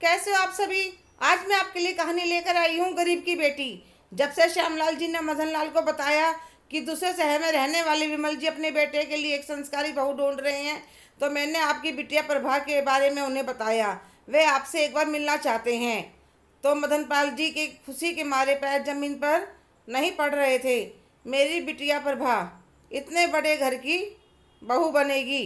कैसे हो आप सभी। आज मैं आपके लिए कहानी लेकर आई हूँ गरीब की बेटी। जब से श्यामलाल जी ने मदन लाल को बताया कि दूसरे शहर में रहने वाले विमल जी अपने बेटे के लिए एक संस्कारी बहू ढूंढ रहे हैं, तो मैंने आपकी बिटिया प्रभा के बारे में उन्हें बताया। वे आपसे एक बार मिलना चाहते हैं। तो मदन पाल जी की खुशी के मारे पैर जमीन पर नहीं पड़ रहे थे। मेरी बिटिया प्रभा इतने बड़े घर की बहू बनेगी।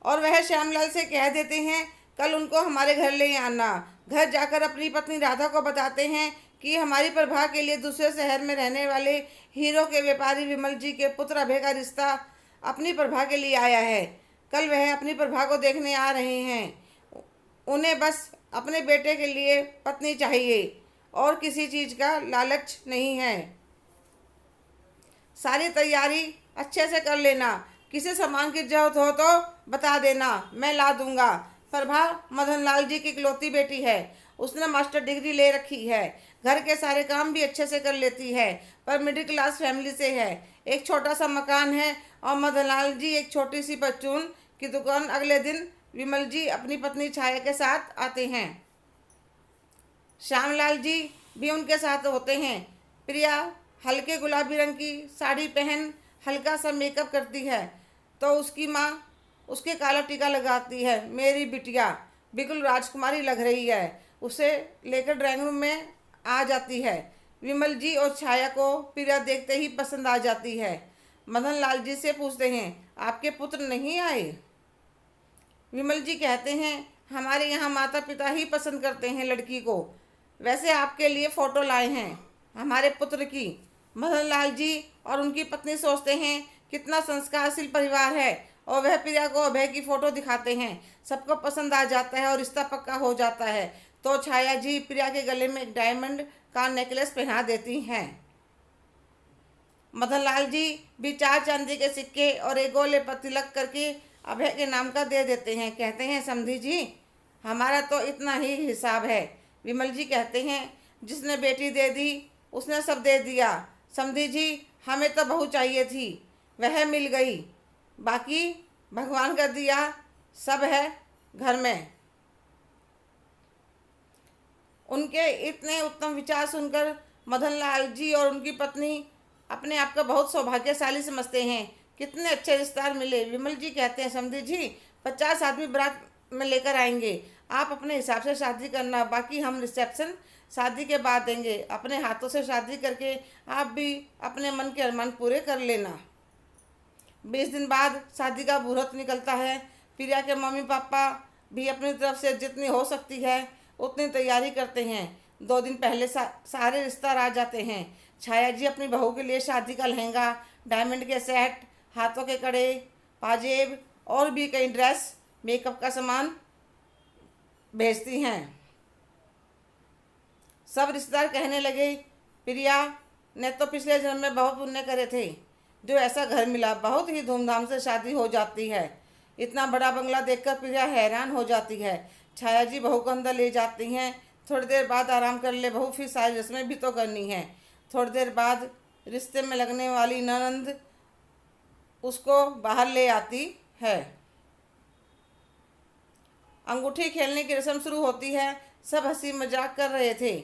और वह श्यामलाल से कह देते हैं, कल उनको हमारे घर ले आना। घर जाकर अपनी पत्नी राधा को बताते हैं कि हमारी प्रभा के लिए दूसरे शहर में रहने वाले हीरो के व्यापारी विमल जी के पुत्र अभय का रिश्ता अपनी प्रभा के लिए आया है। कल वह अपनी प्रभा को देखने आ रहे हैं। उन्हें बस अपने बेटे के लिए पत्नी चाहिए और किसी चीज़ का लालच नहीं है। सारी तैयारी अच्छे से कर लेना। किसी सामान की जरूरत हो तो बता देना, मैं ला दूंगा। प्रभा मदन लाल जी की इकलौती बेटी है। उसने मास्टर डिग्री ले रखी है। घर के सारे काम भी अच्छे से कर लेती है, पर मिडिल क्लास फैमिली से है। एक छोटा सा मकान है और मदन लाल जी एक छोटी सी परचून की दुकान। अगले दिन विमल जी अपनी पत्नी छाया के साथ आते हैं। श्यामलाल जी भी उनके साथ होते हैं। प्रिया हल्के गुलाबी रंग की साड़ी पहन हल्का सा मेकअप करती है, तो उसकी माँ उसके काला टीका लगाती है। मेरी बिटिया बिल्कुल राजकुमारी लग रही है। उसे लेकर ड्राइंग रूम में आ जाती है। विमल जी और छाया को प्रिया देखते ही पसंद आ जाती है। मदन लाल जी से पूछते हैं, आपके पुत्र नहीं आए? विमल जी कहते हैं, हमारे यहाँ माता पिता ही पसंद करते हैं लड़की को। वैसे आपके लिए फ़ोटो लाए हैं हमारे पुत्र की। मदन लाल जी और उनकी पत्नी सोचते हैं, कितना संस्कारशील परिवार है। और वह प्रिया को अभय की फ़ोटो दिखाते हैं। सबको पसंद आ जाता है और रिश्ता पक्का हो जाता है। तो छाया जी प्रिया के गले में एक डायमंड का नेकलेस पहना देती हैं। मदन लाल जी भी 4 चांदी के सिक्के और एक गोले पर तिलक करके अभय के नाम का दे देते हैं। कहते हैं, समधी जी हमारा तो इतना ही हिसाब है। विमल जी कहते हैं, जिसने बेटी दे दी उसने सब दे दिया। समधी जी हमें तो बहू चाहिए थी, वह मिल गई। बाकी भगवान का दिया सब है घर में। उनके इतने उत्तम विचार सुनकर मदन लाल जी और उनकी पत्नी अपने आप को बहुत सौभाग्यशाली समझते हैं। कितने अच्छे रिश्तेदार मिले। विमल जी कहते हैं, समधी जी 50 आदमी बारात में लेकर आएंगे। आप अपने हिसाब से शादी करना, बाकी हम रिसेप्शन शादी के बाद देंगे। अपने हाथों से शादी करके आप भी अपने मन के अरमान पूरे कर लेना। 20 दिन बाद शादी का मुहूर्त निकलता है। प्रिया के मम्मी पापा भी अपनी तरफ से जितनी हो सकती है उतनी तैयारी करते हैं। 2 दिन पहले सारे रिश्तेदार आ जाते हैं। छाया जी अपनी बहू के लिए शादी का लहंगा, डायमंड के सेट, हाथों के कड़े, पाजेब और भी कई ड्रेस, मेकअप का सामान भेजती हैं। सब रिश्तेदार कहने लगे, प्रिया ने तो पिछले जन्म में बहुत पुण्य करे थे जो ऐसा घर मिला। बहुत ही धूमधाम से शादी हो जाती है। इतना बड़ा बंगला देखकर प्रिया हैरान हो जाती है। छाया जी बहू को अंदर ले जाती हैं। थोड़ी देर बाद आराम कर ले बहू, फिर सारी रस्में भी तो करनी है। थोड़ी देर बाद रिश्ते में लगने वाली ननंद उसको बाहर ले आती है। अंगूठी खेलने की रस्म शुरू होती है। सब हंसी मजाक कर रहे थे।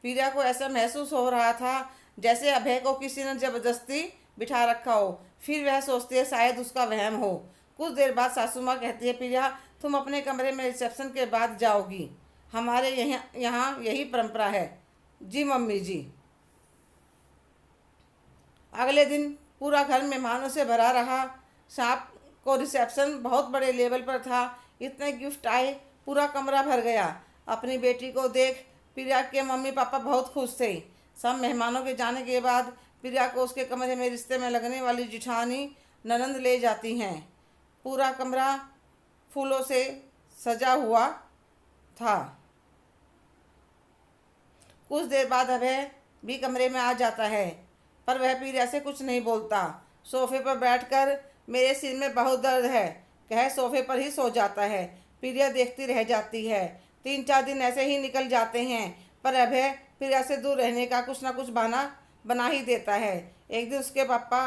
प्रिया को ऐसा महसूस हो रहा था जैसे अभय को किसी ने जबरदस्ती बिठा रखा हो। फिर वह सोचती है शायद उसका वहम हो। कुछ देर बाद सासू माँ कहती है, प्रिया तुम अपने कमरे में रिसेप्शन के बाद जाओगी। हमारे यहाँ यही परंपरा है। जी मम्मी जी। अगले दिन पूरा घर मेहमानों से भरा रहा। शाम को रिसेप्शन बहुत बड़े लेवल पर था। इतने गिफ्ट आए, पूरा कमरा भर गया। अपनी बेटी को देख प्रिया के मम्मी पापा बहुत खुश थे। सब मेहमानों के जाने के बाद प्रिया को उसके कमरे में रिश्ते में लगने वाली जिठानी ननंद ले जाती हैं। पूरा कमरा फूलों से सजा हुआ था। कुछ देर बाद अभय भी कमरे में आ जाता है, पर वह प्रिया से कुछ नहीं बोलता। सोफे पर बैठकर मेरे सिर में बहुत दर्द है कह सोफे पर ही सो जाता है। प्रिया देखती रह जाती है। 3-4 दिन ऐसे ही निकल जाते हैं, पर अभय प्रिया से दूर रहने का कुछ ना कुछ बहाना बना ही देता है। एक दिन उसके पापा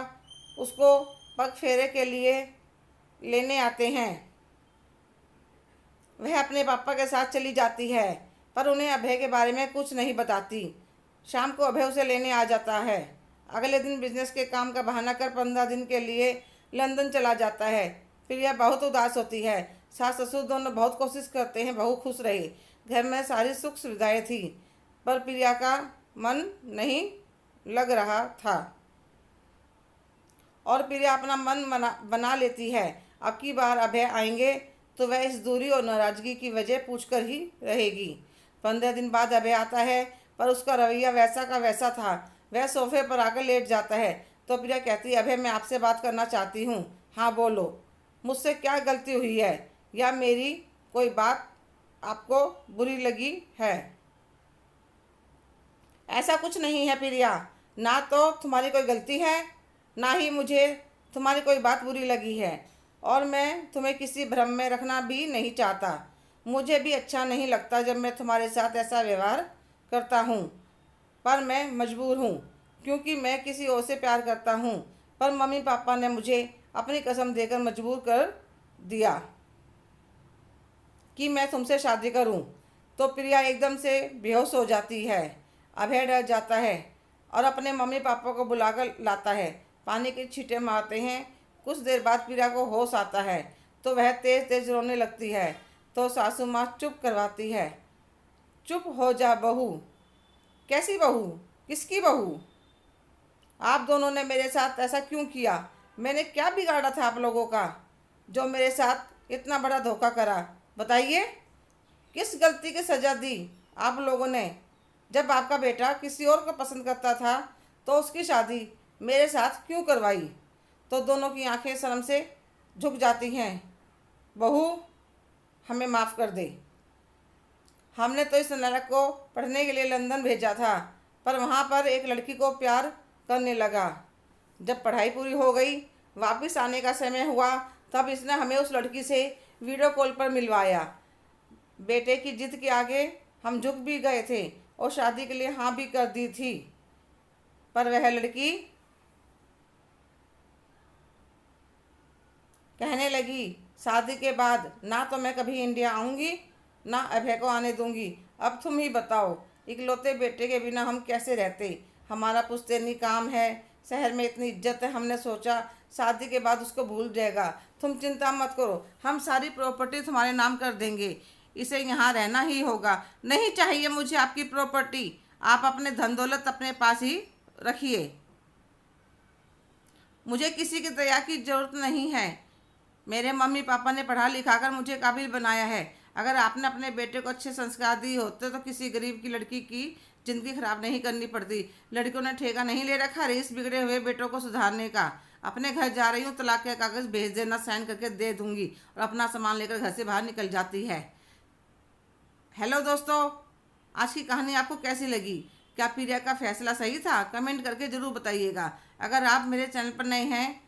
उसको पग फेरे के लिए लेने आते हैं। वह अपने पापा के साथ चली जाती है, पर उन्हें अभय के बारे में कुछ नहीं बताती। शाम को अभय उसे लेने आ जाता है। अगले दिन बिजनेस के काम का बहाना कर 15 दिन के लिए लंदन चला जाता है। प्रिया बहुत उदास होती है। सास ससुर दोनों बहुत कोशिश करते हैं बहू खुश रहे। घर में सारी सुख सुविधाएं थी, पर प्रिया का मन नहीं लग रहा था और प्रिया अपना मन बना लेती है। अब की बार अभय आएंगे तो वह इस दूरी और नाराजगी की वजह पूछकर ही रहेगी। 15 दिन बाद अभय आता है, पर उसका रवैया वैसा का वैसा था। वह सोफे पर आकर लेट जाता है तो प्रिया कहती है, अभय मैं आपसे बात करना चाहती हूँ। हाँ बोलो, मुझसे क्या गलती हुई है या मेरी कोई बात आपको बुरी लगी है? ऐसा कुछ नहीं है प्रिया, ना तो तुम्हारी कोई गलती है, ना ही मुझे तुम्हारी कोई बात बुरी लगी है, और मैं तुम्हें किसी भ्रम में रखना भी नहीं चाहता। मुझे भी अच्छा नहीं लगता जब मैं तुम्हारे साथ ऐसा व्यवहार करता हूँ, पर मैं मजबूर हूँ क्योंकि मैं किसी और से प्यार करता हूँ। पर मम्मी पापा ने मुझे अपनी कसम देकर मजबूर कर दिया कि मैं तुमसे शादी करूं। तो प्रिया एकदम से बेहोश हो जाती है। अभय डर जाता है और अपने मम्मी पापा को बुलाकर लाता है। पानी के छींटे मारते हैं। कुछ देर बाद प्रिया को होश आता है तो वह तेज तेज रोने लगती है। तो सासू माँ चुप करवाती है। चुप हो जा बहू। कैसी बहू? किसकी बहू? आप दोनों ने मेरे साथ ऐसा क्यों किया? मैंने क्या बिगाड़ा था आप लोगों का जो मेरे साथ इतना बड़ा धोखा करा? बताइए, किस गलती की सज़ा दी आप लोगों ने? जब आपका बेटा किसी और को पसंद करता था तो उसकी शादी मेरे साथ क्यों करवाई? तो दोनों की आंखें शर्म से झुक जाती हैं। बहू, हमें माफ़ कर दे। हमने तो इस नरक को पढ़ने के लिए लंदन भेजा था, पर वहाँ पर एक लड़की को प्यार करने लगा। जब पढ़ाई पूरी हो गई, वापस आने का समय हुआ, तब इसने हमें उस लड़की से वीडियो कॉल पर मिलवाया। बेटे की जिद के आगे हम झुक भी गए थे और शादी के लिए हाँ भी कर दी थी, पर वह लड़की कहने लगी, शादी के बाद ना तो मैं कभी इंडिया आऊँगी, ना अभय को आने दूंगी। अब तुम ही बताओ, इकलौते बेटे के बिना हम कैसे रहते? हमारा पुश्तैनी काम है, शहर में इतनी इज्जत है, हमने सोचा शादी के बाद उसको भूल जाएगा। तुम चिंता मत करो, हम सारी प्रॉपर्टी तुम्हारे नाम कर देंगे। इसे यहाँ रहना ही होगा। नहीं चाहिए मुझे आपकी प्रॉपर्टी, आप अपने धन दौलत अपने पास ही रखिए। मुझे किसी की दया की ज़रूरत नहीं है। मेरे मम्मी पापा ने पढ़ा लिखा कर मुझे काबिल बनाया है। अगर आपने अपने बेटे को अच्छे संस्कार दिए होते तो किसी गरीब की लड़की की ज़िंदगी खराब नहीं करनी पड़ती। लड़कियों ने ठेका नहीं ले रखा इस बिगड़े हुए बेटों को सुधारने का। अपने घर जा रही हूँ, तलाक के कागज़ भेज देना, साइन करके दे दूँगी, और अपना सामान लेकर घर से बाहर निकल जाती है। हेलो दोस्तों, आज की कहानी आपको कैसी लगी? क्या प्रिया का फैसला सही था? कमेंट करके ज़रूर बताइएगा। अगर आप मेरे चैनल पर नए हैं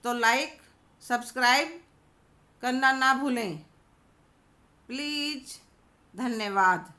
तो लाइक सब्सक्राइब करना ना भूलें प्लीज़। धन्यवाद।